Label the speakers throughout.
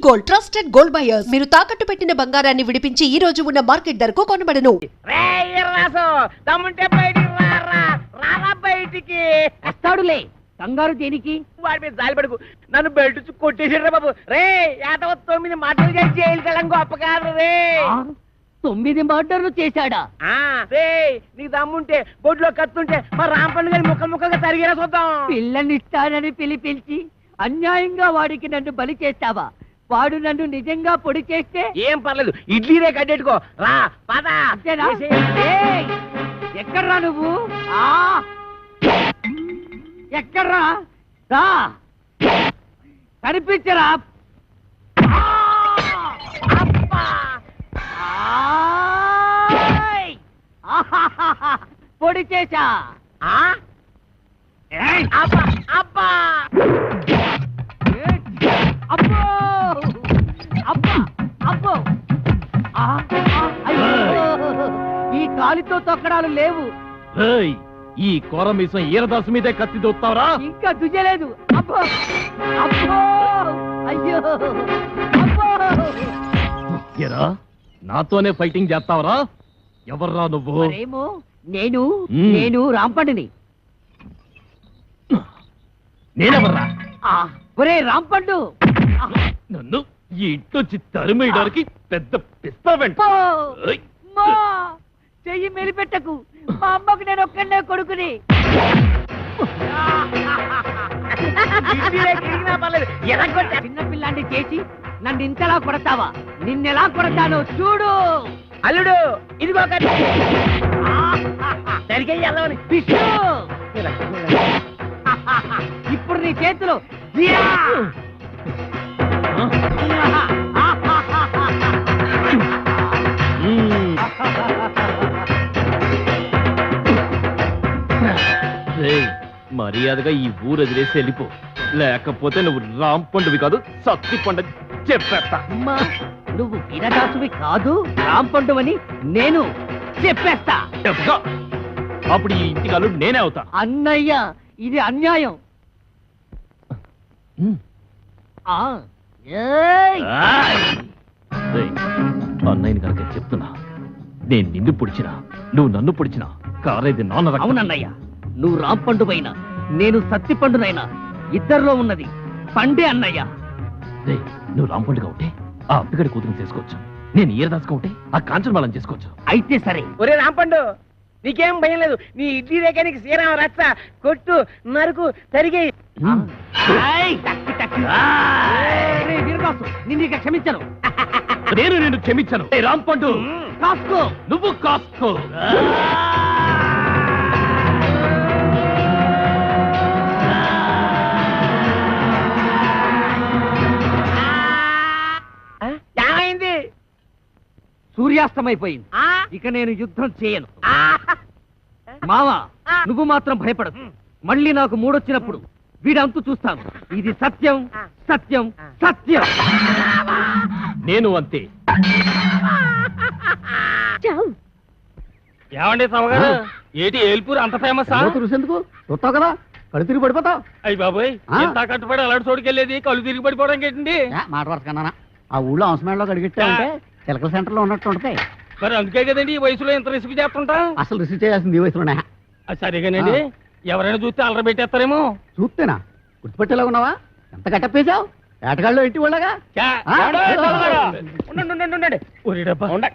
Speaker 1: Gold trusted gold buyers. మీరు తాకట్టు పెట్టిన బంగారాన్ని విడిపించి ఈ రోజు ఉన్న మార్కెట్ ధరకు కొనబడను.
Speaker 2: వస్తాడులే కంగారు దేనికి?
Speaker 3: వాడి మీద జాలి పడుకు. నన్ను బెల్ట్ కొట్టేసాడు బాబు. రే 9 మాటలు చేసి జైలు కలం గొప్ప కాదు రే.
Speaker 2: 9 మర్డర్లు చేశాడా?
Speaker 3: రే నీకు దమ్ముంటే బొడ్లో కత్తుంటే మా రాంపండు గారి ముక్కలు ముక్కలుగా తరిగేలా చూద్దాం.
Speaker 2: పిల్లనిస్తానని పిలిపించి అన్యాయంగా వాడికి నన్ను బలి చేస్తావా? వాడు నన్ను నిజంగా పొడి చేస్తే
Speaker 3: ఏం పర్లేదు, ఇడ్లీనే కట్టెట్టుకో. రా పద.
Speaker 2: ఎక్కడ్రా నువ్వు? ఎక్కడ్రా? రా కనిపించరా? పొడి చేశా.
Speaker 3: అబ్బా అబ్బా
Speaker 2: అబ్బో అబ్బా అబ్బో. ఈ కాలితో తొక్కడాలు లేవు.
Speaker 4: ఈ కోరమీసం ఈరదాసు మీదే కత్తి దొత్తావరా?
Speaker 2: ఇంకా దుజలేదు. అబ్బో అబ్బో అయ్యో అబ్బో.
Speaker 4: ఎరా నాతోనే ఫైటింగ్ చేస్తావరా? ఎవర్రా నువ్వు?
Speaker 2: మరేమో నేను రాంపండుని.
Speaker 4: నేనెవర్రా?
Speaker 2: ఒరే రాంపండు,
Speaker 4: నన్ను ఈ ఇంటొచ్చి తరిమేయడానికి పెద్ద పిస్తావెంట.
Speaker 2: చెయ్యి మెలిపెట్టకు. మా అమ్మకు నేను ఒక్కడే కొడుకుని. చిన్నపిల్లాన్ని చేసి నన్ను ఇంతలా కొడతావా? నిన్నెలా కొడతానో చూడు.
Speaker 3: అల్లుడు ఇదిగో
Speaker 2: పిష్టు. ఇప్పుడు నీ చేతిలో
Speaker 4: మర్యాదగా ఈ ఊరు వదిలేసి వెళ్ళిపో, లేకపోతే నువ్వు రాంపండువి కాదు సత్తి పండు చెప్పేస్తా.
Speaker 2: నువ్వు వీరదాసువి కాదు రాంపండువని నేను చెప్పేస్తా.
Speaker 4: అప్పుడు ఈ ఇంటికి అల్లుడు నేనే అవుతా.
Speaker 2: అన్నయ్య ఇది అన్యాయం.
Speaker 4: అన్నయ్యని కనుక చెప్తున్నా, నేను నిన్ను పొడిచినా నువ్వు నన్ను పొడిచినా కారేది నాన్న.
Speaker 2: అవునన్నయ్య, నువ్వు రాంపండువైనా నేను సత్తిపండునైనా ఇద్దరిలో ఉన్నది పండే అన్నయ్య.
Speaker 4: నువ్వు రాంపండుగా ఉంటే ఆ అప్పిగడి కూతురు చేసుకోవచ్చు, నేను ఈరదాసుగా ఉంటే ఆ కాంచన బాలం చేసుకోవచ్చు.
Speaker 2: అయితే సరే.
Speaker 3: ఒరే రాంపండు, నీకేం భయం లేదు. నీ ఇడ్లీ రేఖ నీకు శ్రీరామ రచ్చ కొట్టు నరుకు తరిగి.
Speaker 2: నిన్ను క్షమించను.
Speaker 4: నేను నిన్ను క్షమించను. రాంపండు
Speaker 2: కాసుకో.
Speaker 4: నువ్వు కాసుకో.
Speaker 3: ఏమైంది?
Speaker 2: సూర్యాస్తమైపోయింది. ఇక నేను యుద్ధం చేయను. మావా నువ్వు మాత్రం భయపడదు. మళ్ళీ నాకు మూడొచ్చినప్పుడు వీడంతు చూస్తాను. ఇది సత్యం సత్యం సత్యం.
Speaker 4: నేను అంతే.
Speaker 5: ఏమండి సవగారు, ఏటి ఏల్పూర్ అంత ఫేమస్?
Speaker 2: ఎందుకు చూస్తావు కదా, కళ్ళు తిరిగి పడిపోతావు.
Speaker 5: అయ్యి బాబోయ్, ఎంత కట్టుబడి అలాంటి చోటుకెళ్ళేది కళ్ళు తిరిగి పడిపోవడం ఏంటండి?
Speaker 2: మాట వరకన్నా ఆ ఊళ్ళో అవసరంలో గడిగిట్టామంటే చిలకల సెంటర్ లో ఉన్నట్టు ఉంటాయి.
Speaker 5: మరి అందుకే కదండి ఈ వయసులో ఎంత రిస్క్ చేస్తుంటా.
Speaker 2: అసలు రిసీవ్ చేయాల్సింది ఈ వయసులోనే.
Speaker 5: సరిగానండి, ఎవరైనా చూస్తే అల్లరి పెట్టేస్తారేమో.
Speaker 2: చూస్తేనా గుర్తుపెట్టేలా ఉన్నావా? ఎంత కట్టప్పేశావు ఏటగాళ్ళు ఇంటి వాళ్ళగా.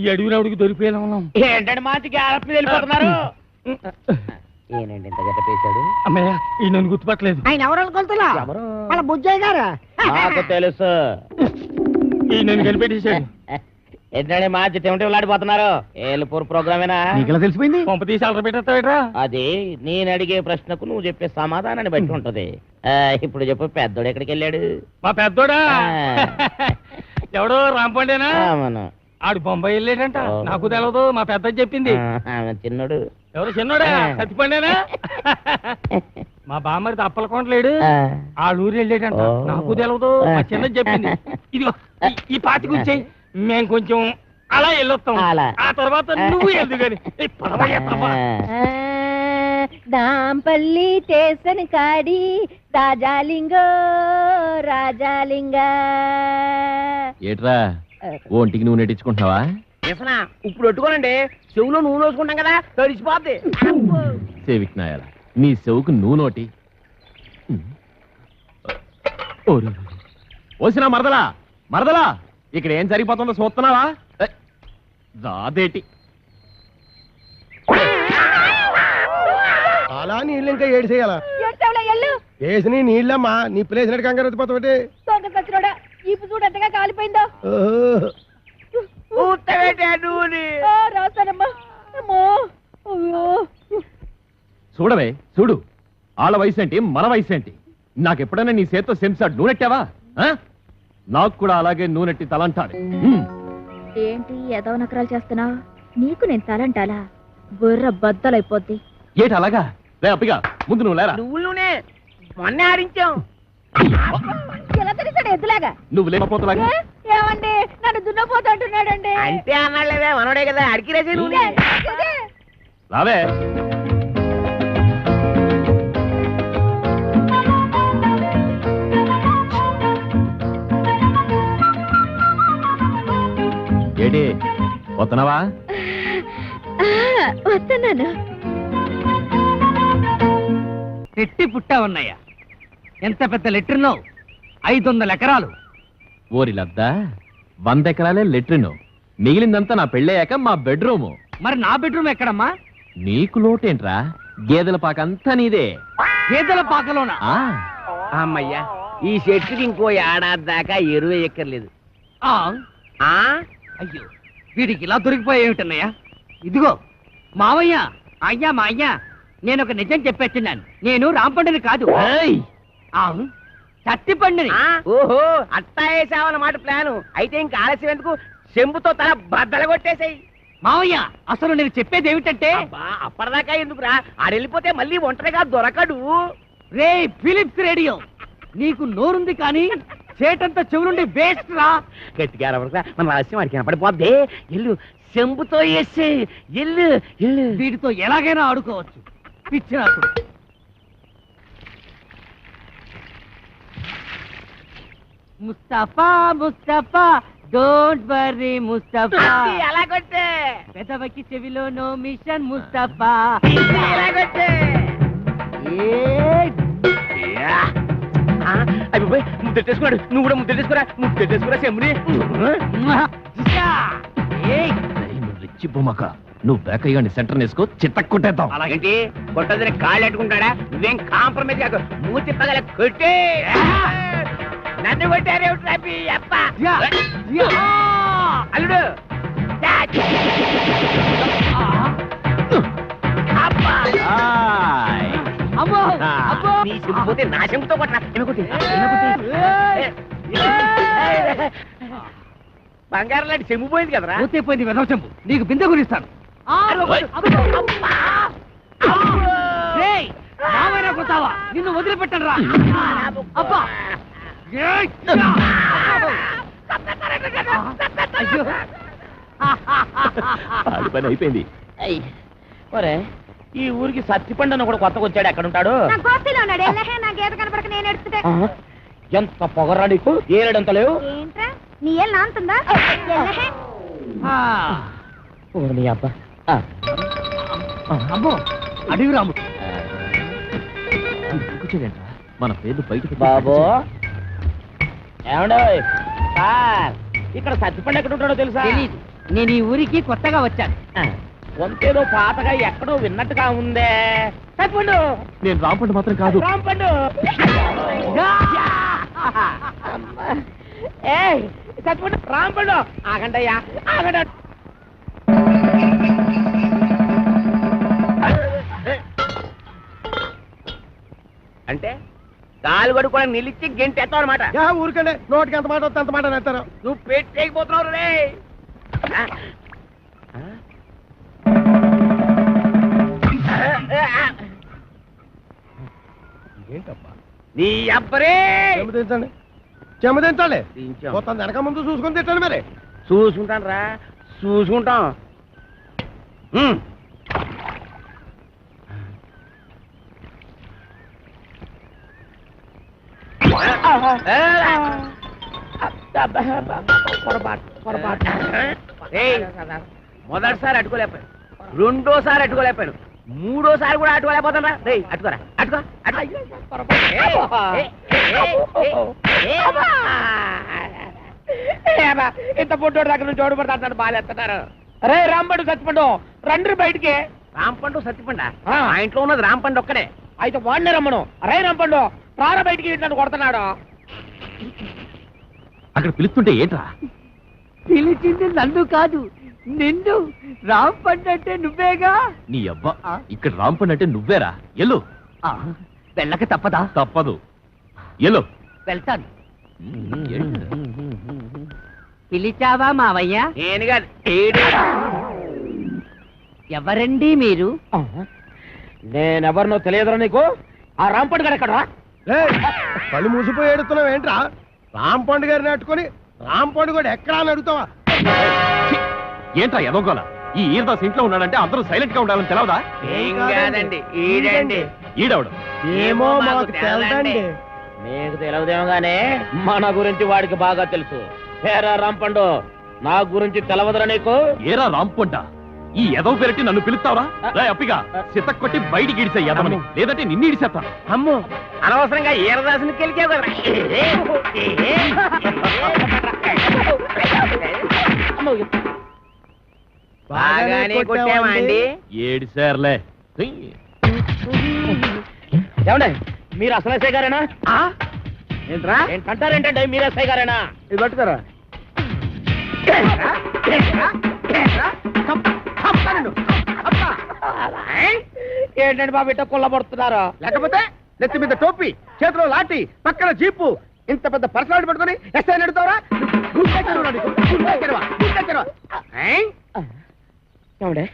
Speaker 5: ఈ అడవినవుడికి దొరికిపోయినా ఉన్నాం.
Speaker 3: ఏంటంటే మాటికి ఆడపి వెళ్ళిపోతున్నారు. ఏనండి ఇంత గట్టపేశాడు?
Speaker 5: అమ్మయ్య, ఈ నన్ను గుర్తుపట్టలేదు.
Speaker 2: ఆయన ఎవరు అనుకుంటున్నా? వాళ్ళ బుజ్జయ్య గారు.
Speaker 3: నాకు తెలుసు.
Speaker 5: ఈ నన్ను కనిపెట్టేశాడు.
Speaker 3: ఏంటంటే మా చెమటలాడిపోతున్నారు. ఏలుపూర్ ప్రోగ్రామేనా?
Speaker 2: నీకెలా తెలిసిపోయింది?
Speaker 5: పంప తీసి అల్లరి పెట్టేస్తావేట్రా?
Speaker 3: అది నేను అడిగే ప్రశ్నకు నువ్వు చెప్పే సమాధానాన్ని బట్టి ఉంటది. ఇప్పుడు చెప్పు, పెద్దోడు ఎక్కడికి వెళ్ళాడు?
Speaker 5: మా పెద్దోడా ఎవడో రాంపండేనా? ఆడు బొంబాయి వెళ్ళాడంట. నాకు తెలవదు, మా పెద్ద చెప్పింది.
Speaker 3: చిన్నోడు
Speaker 5: ఎవరు? చిన్నోడా? సత్తిపండేనా? మా బామ్మరిది అప్పలకొండలేడు, ఆ ఊరు వెళ్ళాడంట. నాకు తెలవదు, మా చిన్న చెప్పింది. ఇదిగో ఈ పాటి కూర్చాయి, మేము కొంచెం అలా వెళ్ళొస్తాం. ఆ తర్వాత నువ్వు ఎందుకని
Speaker 6: దాంపల్లి స్టేషన్ కాడి రాజాలింగో రాజాలింగ
Speaker 4: ఏట్రా ఒంటికి నూనె నెట్టించుకుంటున్నావా?
Speaker 3: నిసనా ఇప్పుడు పెట్టుకోనండి చెవులో నూనె వేసుకుంటాం కదా తడిసిపోద్ది.
Speaker 4: సేవిక్నాయాల నీ చెవుకు నూనోటి ఓసినా మరదలా మరదలా ఇక్కడ ఏం జరిగిపోతుందో చూస్తున్నావా? రాదేటి
Speaker 7: అలా నీళ్ళు ఇంకా ఏడు చేయాలా వేసి నీళ్ళమ్మా నీ ప్లేస్ నడి కంగారు వచ్చిపోతావు.
Speaker 6: ఈపు చూడు ఎంతగా కాలిపోయిందో. రాస్తానమ్మా.
Speaker 4: చూడవే చూడు వాళ్ళ వయసు ఏంటి మన వయసు ఏంటి? నాకెప్పుడైనా నీ చేత్తో సెంసాడు నూనెట్టావా? నాకు కూడా అలాగే నూనెట్టి తలంటాడు.
Speaker 6: ఏంటి ఏదో నకరాలు చేస్తున్నావు? నీకు నేను తలంటాలా? బుర్ర బద్దలైపోద్ది.
Speaker 4: ఏటి అలాగా? లే అప్పిగా ముందు నువ్వు లేరా.
Speaker 3: నువ్వులోనే మొన్నే ఆడించాం.
Speaker 6: ఎలా తెలిసాడు ఎద్దులాగా?
Speaker 4: నువ్వు లేకపోతలాగా
Speaker 6: ఏమండి నన్ను దున్నపోతా అంటున్నాడండి.
Speaker 3: అంటే అన్నాడులేదా మనోడే కదా అడిగిరేసి నువ్వు
Speaker 4: రావే. ఏటి వస్తున్నావా?
Speaker 6: వస్తున్నాను.
Speaker 2: పెట్టి పుట్టావన్నయ్య. ఎంత పెద్ద లెట్రినో 500 ఎకరాలు.
Speaker 4: ఓరి లద్దా 100 ఎకరాలే లెట్రిను, మిగిలిందంతా నా పెళ్ళయ్యాక మా బెడ్రూము.
Speaker 2: మరి నా బెడ్రూమ్ ఎక్కడమ్మా?
Speaker 4: నీకు లోటేంట్రా? గేదెల పాకంతా నీదే.
Speaker 2: గేదెల పాకలోనా?
Speaker 4: ఆ
Speaker 3: అమ్మయ్యా ఈ చెట్టుకి ఇంకో ఏడాది దాకా ఎరువు ఎక్కర్లేదు.
Speaker 2: ఆ,
Speaker 3: ఆ
Speaker 2: అయ్యో వీడికి ఇలా దొరికిపోయేమిటన్నయ్యా? ఇదిగో మావయ్య, అయ్యా మా అయ్యా, నేను ఒక నిజం చెప్పేస్తున్నాను. నేను రాంపండుని కాదు,
Speaker 4: ఏయ్!
Speaker 2: చత్తిపండుని.
Speaker 3: ఓహో అట్టా వేసావన్నమాట ప్లాను. అయితే ఇంకా ఆలస్యం ఎందుకు? చెంబుతో తల బద్దలు కొట్టేసాయి.
Speaker 2: మావయ్య అసలు నేను చెప్పేది ఏమిటంటే,
Speaker 3: అప్పటిదాకా ఎందుకురా? ఆడెళ్ళిపోతే మళ్ళీ ఒంటరిగా దొరకడు.
Speaker 2: రే ఫిలిప్స్ రేడియో, నీకు నోరుంది కానీ చేటంతా చెవులుండి వేస్ట్ రా.
Speaker 3: గట్టిగా అరవరా, మన రహస్యం వాడికి కనపడిపోద్ది. ఎల్లు చెంబుతో వేసే ఎల్లు ఎల్లు.
Speaker 2: వీటితో ఎలాగైనా ఆడుకోవచ్చు. పిచ్చినాకుడు. Mustafa Mustafa don't worry Mustafa.
Speaker 3: అలా కొట్టే
Speaker 2: పెదవకి చెవిలో నో మిషన్ ముస్తఫా.
Speaker 3: అలా కొట్టే. అయిపోయి ముద్దెట్టేసుకున్నాడు. నువ్వు కూడా ముద్దెట్టేసుకురా. ముద్దెట్టేసుకురా చెంబుని.
Speaker 4: నువ్వు రిచ్చి బొమ్మక, నువ్వు బేకయ్యాన్ని సెంటర్ వేసుకో, చిత్తక్కొట్టేద్దాం.
Speaker 3: అలాగేంటి కొట్టదని కాళ్ళు ఎట్టుకుంటాడా? నువ్వేం కాంప్రమైజ్ కాదు. మూతి పగల కొట్టే. నన్ను కొట్టారే అప్ప అల్లుడు.
Speaker 4: ఆయ్.
Speaker 2: అమ్మో అమ్మో.
Speaker 3: నీ చెంపుపోతే నా చెంపుతో కొట్టరా. బంగారం లాంటి చెంపు పోయింది కదరా.
Speaker 2: పోతే పోయింది వెదవ చెంపు. నీకు బిందె గురిస్తాను. మామైనా కొట్టావా? నిన్ను వదిలిపెట్టను రా. అబ్బా అయ్యో.
Speaker 4: ఆడి పని అయిపోయింది.
Speaker 3: ఒరే ఈ ఊరికి సత్తిపండు కూడా కొత్తగా వచ్చాడు. ఎక్కడ ఉంటాడు?
Speaker 6: నా గేద కనపడక నేను ఎడుతుంటే
Speaker 3: ఎంత పొగరా నీకు? ఏడంత లేవు.
Speaker 6: ఏంట్రా నీ ఏళ్ళు నాంతుందా?
Speaker 3: నీ అబ్బా.
Speaker 2: అమ్మో అడివి రాముడు.
Speaker 4: కూర్చోలేంట్రా, మన పేర్లు బయటకు
Speaker 3: బాబు ఏమండో సార్, ఇక్కడ సత్తిపండు ఎక్కడ ఉంటాడో తెలుసా?
Speaker 2: తెలీదు. నేను ఈ ఊరికి కొత్తగా వచ్చాను.
Speaker 3: వంతేదో పాతగా ఎక్కడో విన్నట్టుగా ఉందే. సత్తిపండు.
Speaker 4: నేను రాంపండు మాత్రం కాదు.
Speaker 3: రాంపండు. ఏయ్ సత్తిపండు, రాంపండు. ఆగండయ్యా ఆగండి. అంటే కాలు కూడా నిలిచి గెంటి ఎత్తావు అనమాట.
Speaker 7: ఊరికండి నోటికి ఎంత మాట వస్తే అంత మాట నేస్తారు.
Speaker 3: నువ్వు పెట్టేయకపోతున్నావు రే.
Speaker 7: ఏంటబ్బా
Speaker 3: నీ అబ్బరే.
Speaker 7: చెమ్మ దించండి, చెమ్మ దించండి. మొత్తం వెనక ముందు చూసుకొని తిట్టండి. మరి
Speaker 3: చూసుకుంటాను రా, చూసుకుంటాం. మొదటిసారి అట్టుకోలేకపోయాను, రెండోసారి అట్టుకోలేకపోయాను, మూడోసారి కూడా అట్టుకోలేకపోతాను. అట్టుకోరా అట్టుకో ఇంత పుట్టోడు దగ్గర నుంచి ఓడిపడతాడు బాగాలేస్తున్నారు.
Speaker 5: అరే రాంపండు సత్తిపండు రండి బయటికి.
Speaker 3: రాంపండు సత్తిపండ మా ఇంట్లో ఉన్నది రాంపండు ఒక్కడే.
Speaker 5: అయితే వాడిని రమ్మను. అరే రాంపండు రారా బయటికి, నన్ను కొడుతున్నాడు.
Speaker 4: అక్కడ పిలుస్తుంటే ఏంట్రా?
Speaker 2: పిలిచింది నన్ను కాదు, నిన్ను. రాంపండు అంటే నువ్వేగా.
Speaker 4: నీ అబ్బా, ఇక్కడ రాంపండు అంటే నువ్వేరా? ఎల్లు.
Speaker 2: వెళ్ళక తప్పదా?
Speaker 4: తప్పదు, ఎల్లు.
Speaker 2: వెళ్తాను. పిలిచావా మావయ్య?
Speaker 3: నేను కాదు, ఏడు.
Speaker 2: ఎవరండి మీరు?
Speaker 5: నేనెవరినో తెలియదురా నీకు? ఆ రాంపండు గారు ఎక్కడ?
Speaker 7: కళ్ళు మూసిపోయి ఏడుతున్నావు ఏంట్రా? రాంపండు గారిని అట్టుకొని రాంపండు కూడా ఎక్కడా అని అడుగుతావా?
Speaker 4: ఏంట్రా ఎదగోలా? ఈ ఈరదాస్ ఇంట్లో ఉన్నాడంటే అందరూ సైలెంట్ గా ఉండాలని తెలవదా?
Speaker 3: ఏం కాదండి, ఈడండి.
Speaker 4: ఈడవడు.
Speaker 7: ఏమో మాకు తెలదండి.
Speaker 5: నీకు తెలియదేమో గానీ మన గురించి వాడికి బాగా తెలుసు. ఏరా రాంపండు, నా గురించి తెలవదురా నీకు?
Speaker 4: ఏరా రాంపంట, ఈ ఎదవ పెరటి నన్ను పిలుస్తావరా? అప్పిగా సిత కొట్టి బయటికి ఇడిసే ఎదవని, లేదంటే నిన్ను ఇడిసేస్తాను.
Speaker 3: అమ్మో, అనవసరంగా ఈరదాసుని కెలికావు కదా. బాగానే కొట్టావా అండి?
Speaker 4: ఏడిసార్లే.
Speaker 5: ఏమండి మీరు అసలు ఎస్ఐ గారేనా?
Speaker 3: ఏంట్రా
Speaker 5: ఏంటంటారేంటండి, మీరు ఎస్ఐ గారేనా?
Speaker 3: ఇది పట్టుకోరా.
Speaker 5: ఏంటండి బాబు ఇట్ట కొల్లబడుతున్నారు?
Speaker 3: లేకపోతే నెత్తి మీద టోపీ, చేతిలో లాఠీ, పక్కన జీపు, ఇంత పెద్ద పర్సనాలిటీ పట్టుకొని ఎస్ఐ అడుగుతావరా?
Speaker 5: ఏమండే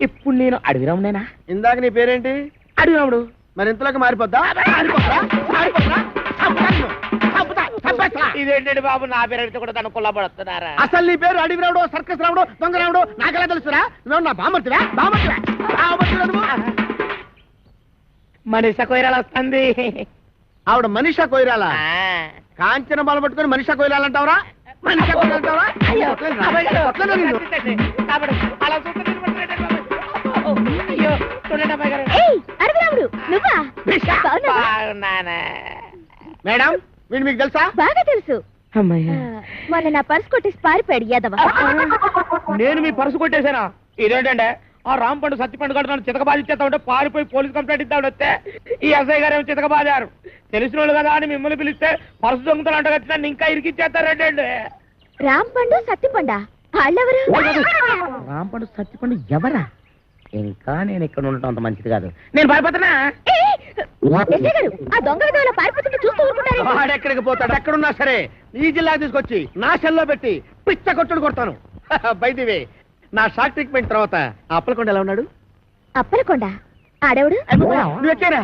Speaker 5: ఇప్పుడు నేను అడవిరామునేనా?
Speaker 3: ఇందాక నీ పేరేంటి?
Speaker 5: అడవిరాముడు.
Speaker 3: మరి ఇంతలోకి మారిపోద్దా?
Speaker 5: ఇదేంటండి బాబు, నా పేరు కూడా తను కొల్లబడుతున్నారా?
Speaker 3: అసలు నీ పేరు అడవి రావుడు, సర్కస్ రావుడు, దొంగ రావుడు నాకెలా తెలుసురా? నువ్వు నా బామర్తివా? బామర్తివా?
Speaker 5: మనిష కొయ్యరాలు వస్తుంది.
Speaker 3: ఆవిడ మనిషా కొయ్యాలా? కాంచన బాల పట్టుకొని మనిషా కొయ్యాలంటావరా? మనిషా కొయ్యాలంటావరా? మేడం వీడు మీకు తెలుసా?
Speaker 6: బాగా తెలుసు. మొన్న నా పర్స్ కొట్టేసి పారిపోయాడు యాదవ.
Speaker 5: నేను మీ పరుసు కొట్టేశానా? ఇదేంటంటే ఆ రాంపండు సత్తిపండు గడు నన్ను చితక బాధించేస్తా ఉంటే పారిపోయి పోలీస్ కంప్లైంట్ ఇద్దామని వస్తే ఈ ఎస్ఐ గారు ఏమో చితక బాధారు. తెలిసిన వాళ్ళు కదా అని మిమ్మల్ని పిలిస్తే పరుసు దొంగతలు అంట వచ్చి నన్ను ఇంకా ఇరికిచ్చేస్తారంటే.
Speaker 6: రాంపండు సత్తిపండా వాళ్ళెవరు?
Speaker 5: రాంపండు సత్తిపండు ఎవరా? ఇంకా నేను ఇక్కడ ఉండటం అంత మంచిది కాదు. నేను భయపడుతున్నా.
Speaker 6: ఆ దొంగ విధంగా పారిపోతుంటే చూస్తూ ఊరుకుంటారు.
Speaker 3: వాడెక్కడికి పోతాడు? ఎక్కడున్నా సరే ఈ జిల్లా తీసుకొచ్చి నా సెల్లో పెట్టి పిచ్చ కొట్టుడు కొడతాను. బైదివే నా షాక్ ట్రీట్మెంట్ తర్వాత ఆ అప్పలకొండ ఎలా ఉన్నాడు?
Speaker 6: అప్పలకొండ ఆడవుడు?
Speaker 3: నువ్వు ఎక్కారా?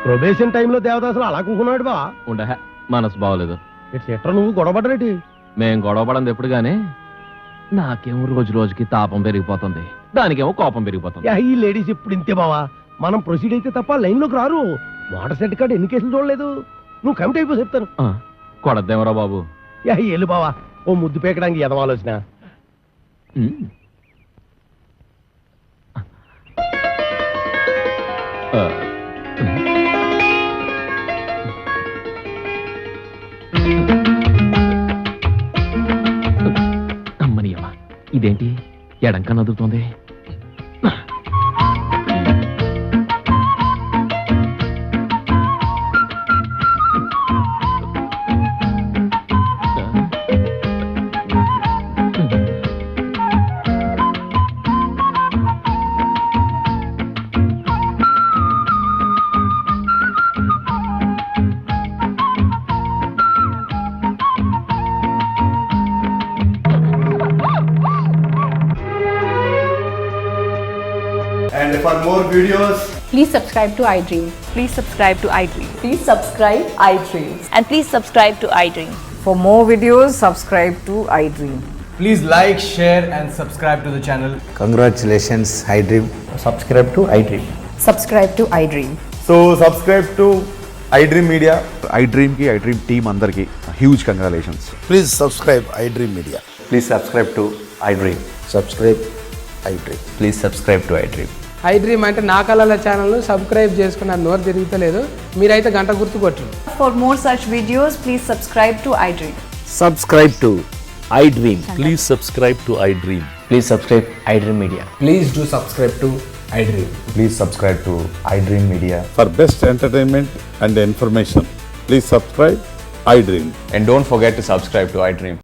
Speaker 7: ప్రొబేషన్ టైంలో దేవదాసులు అలా కూకున్నాడు బా.
Speaker 4: ఉండ మనసు బాగోలేదు.
Speaker 7: ఎట్రా నువ్వు గొడవపడరేటి?
Speaker 4: మేం గొడవపడింది ఎప్పుడు గానీ నాకేమో రోజు రోజుకి తాపం పెరిగిపోతుంది, దానికేమో కోపం పెరిగిపోతుంది.
Speaker 7: ఈ లేడీస్ ఇప్పుడు ఇంతే బావా. మనం ప్రొసీడ్ అయితే తప్ప లైన్ లోకి రారు. మోటార్ సెట్ కార్డు ఎన్ని కేసులు చూడలేదు. నువ్వు కమిట్ అయిపో చెప్తాను.
Speaker 4: కొడద్దేమరా బాబు.
Speaker 7: ఎల్లు బావా, ఓ ముద్దు పేకడానికి ఎదవాలోచన.
Speaker 4: అమ్మనియమ్మ, ఇదేంటి ఎడంకా నదులుతోంది?
Speaker 8: And for more videos,
Speaker 9: please subscribe to iDream.
Speaker 10: Please subscribe to iDream.
Speaker 9: Please subscribe iDream.
Speaker 10: And please subscribe to iDream.
Speaker 9: For more videos, subscribe to iDream.
Speaker 8: please like, share and subscribe to the channel.
Speaker 11: Congratulations, iDream.
Speaker 8: Subscribe to iDream.
Speaker 9: Subscribe to iDream.
Speaker 8: So subscribe to iDream Media. iDream ki iDream team andarki huge congratulations.
Speaker 7: Please subscribe iDream media.
Speaker 8: Please subscribe to iDream.
Speaker 7: Subscribe iDream.
Speaker 8: Please subscribe to iDream.
Speaker 11: iDream అంటే నా కళల ఛానల్ను subscribe చేసుకున్న నోరు తిరుగుతలేదు. మీరైతే గంట గుర్తు కొట్టండి.
Speaker 9: For more such videos, please subscribe to iDream.
Speaker 2: Subscribe to iDream.
Speaker 4: Please subscribe to iDream.
Speaker 2: Please subscribe iDream media.
Speaker 11: Please do subscribe to iDream.
Speaker 8: Please subscribe to iDream Media.
Speaker 7: For best entertainment and information please subscribe iDream.
Speaker 8: And don't forget to subscribe to iDream.